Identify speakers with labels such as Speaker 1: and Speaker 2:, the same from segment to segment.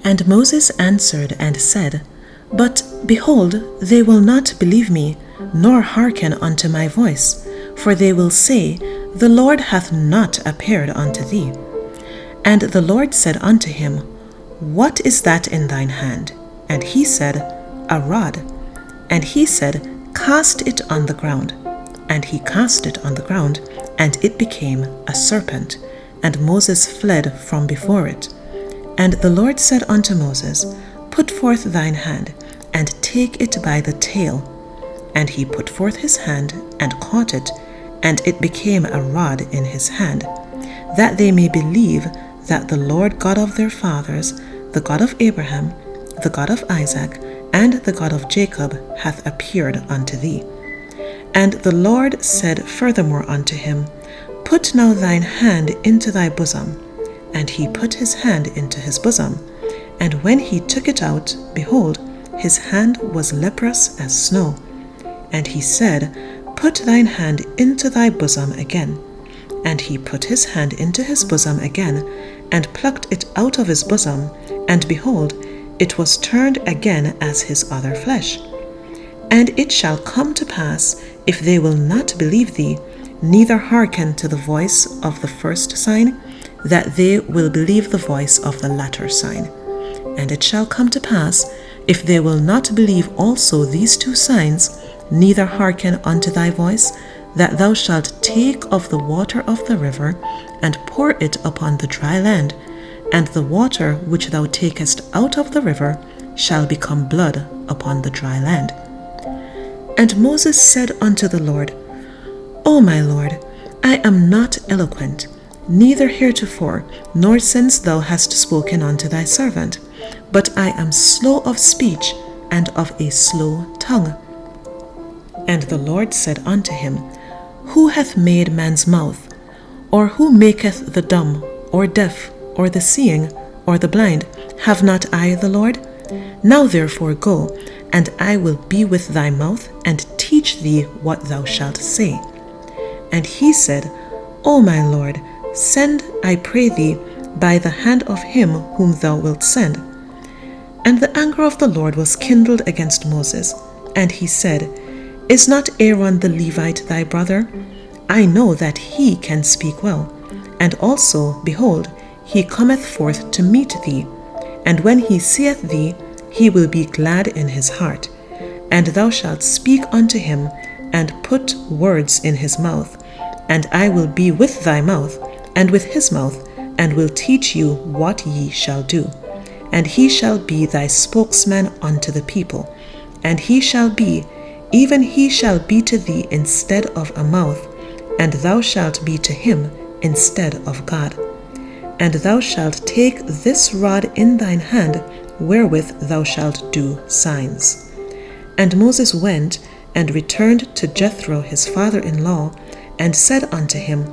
Speaker 1: And Moses answered and said, But behold, they will not believe me, nor hearken unto my voice, for they will say, The Lord hath not appeared unto thee. And the Lord said unto him, What is that in thine hand? And he said, A rod. And he said, Cast it on the ground. And he cast it on the ground, and it became a serpent. And Moses fled from before it. And the Lord said unto Moses, Put forth thine hand, and take it by the tail. And he put forth his hand, and caught it, and it became a rod in his hand, that they may believe that the Lord God of their fathers, the God of Abraham, the God of Isaac, and the God of Jacob, hath appeared unto thee. And the Lord said furthermore unto him, Put now thine hand into thy bosom. And he put his hand into his bosom. And when he took it out, behold, his hand was leprous as snow. And he said, Put thine hand into thy bosom again. And he put his hand into his bosom again, and plucked it out of his bosom, and behold, it was turned again as his other flesh. And it shall come to pass, if they will not believe thee, neither hearken to the voice of the first sign, that they will believe the voice of the latter sign. And it shall come to pass, if they will not believe also these two signs, neither hearken unto thy voice, that thou shalt take of the water of the river, and pour it upon the dry land, and the water which thou takest out of the river shall become blood upon the dry land. And Moses said unto the Lord, O my Lord, I am not eloquent, neither heretofore, nor since thou hast spoken unto thy servant, but I am slow of speech, and of a slow tongue. And the Lord said unto him, Who hath made man's mouth? Or who maketh the dumb, or deaf, or the seeing, or the blind? Have not I the Lord? Now therefore go, and I will be with thy mouth, and teach thee what thou shalt say. And he said, O my Lord, send, I pray thee, by the hand of him whom thou wilt send. And the anger of the Lord was kindled against Moses. And he said, Is not Aaron the Levite thy brother? I know that he can speak well. And also, behold, he cometh forth to meet thee. And when he seeth thee, he will be glad in his heart. And thou shalt speak unto him, and put words in his mouth. And I will be with thy mouth, and with his mouth, and will teach you what ye shall do. And he shall be thy spokesman unto the people. And he shall be, even he shall be to thee instead of a mouth, and thou shalt be to him instead of God. And thou shalt take this rod in thine hand, wherewith thou shalt do signs. And Moses went and returned to Jethro his father-in-law, and said unto him,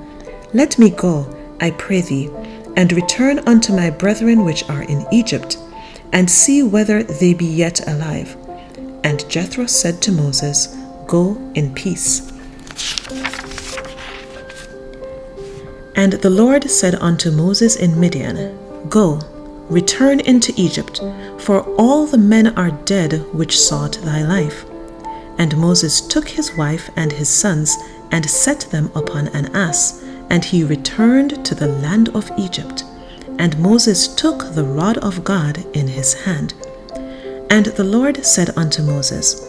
Speaker 1: Let me go, I pray thee, and return unto my brethren which are in Egypt, and see whether they be yet alive. And Jethro said to Moses, Go in peace. And the Lord said unto Moses in Midian, Go, return into Egypt, for all the men are dead which sought thy life. And Moses took his wife and his sons, and set them upon an ass, and he returned to the land of Egypt. And Moses took the rod of God in his hand. And the Lord said unto Moses,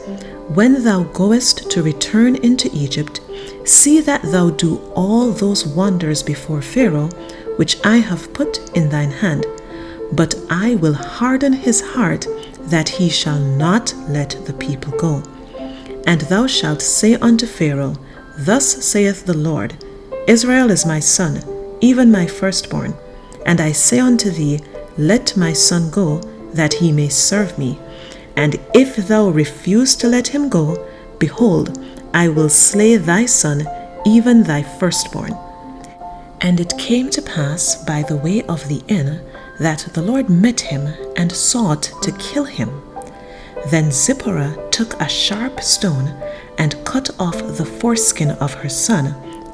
Speaker 1: When thou goest to return into Egypt, see that thou do all those wonders before Pharaoh, which I have put in thine hand. But I will harden his heart, that he shall not let the people go. And thou shalt say unto Pharaoh, Thus saith the Lord, Israel is my son, even my firstborn. And I say unto thee, Let my son go, that he may serve me. And if thou refuse to let him go, behold, I will slay thy son, even thy firstborn. And it came to pass by the way of the inn, that the Lord met him, and sought to kill him. Then Zipporah took a sharp stone, and cut off the foreskin of her son,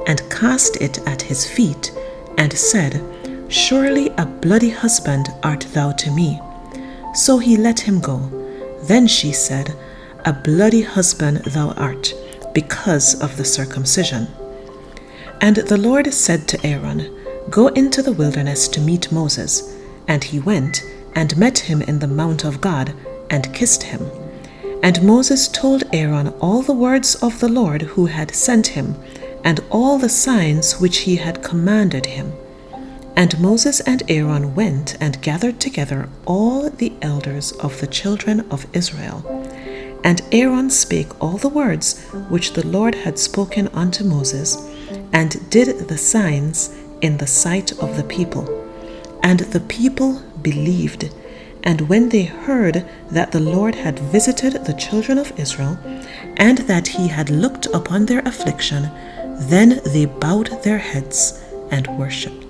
Speaker 1: and cast it at his feet, and said, Surely a bloody husband art thou to me. So he let him go. Then she said, A bloody husband thou art, because of the circumcision. And the Lord said to Aaron, Go into the wilderness to meet Moses. And he went and met him in the mount of God, and kissed him. And Moses told Aaron all the words of the Lord who had sent him, and all the signs which he had commanded him. And Moses and Aaron went and gathered together all the elders of the children of Israel. And Aaron spake all the words which the Lord had spoken unto Moses, and did the signs in the sight of the people. And the people believed. And when they heard that the Lord had visited the children of Israel, and that he had looked upon their affliction, then they bowed their heads and worshipped.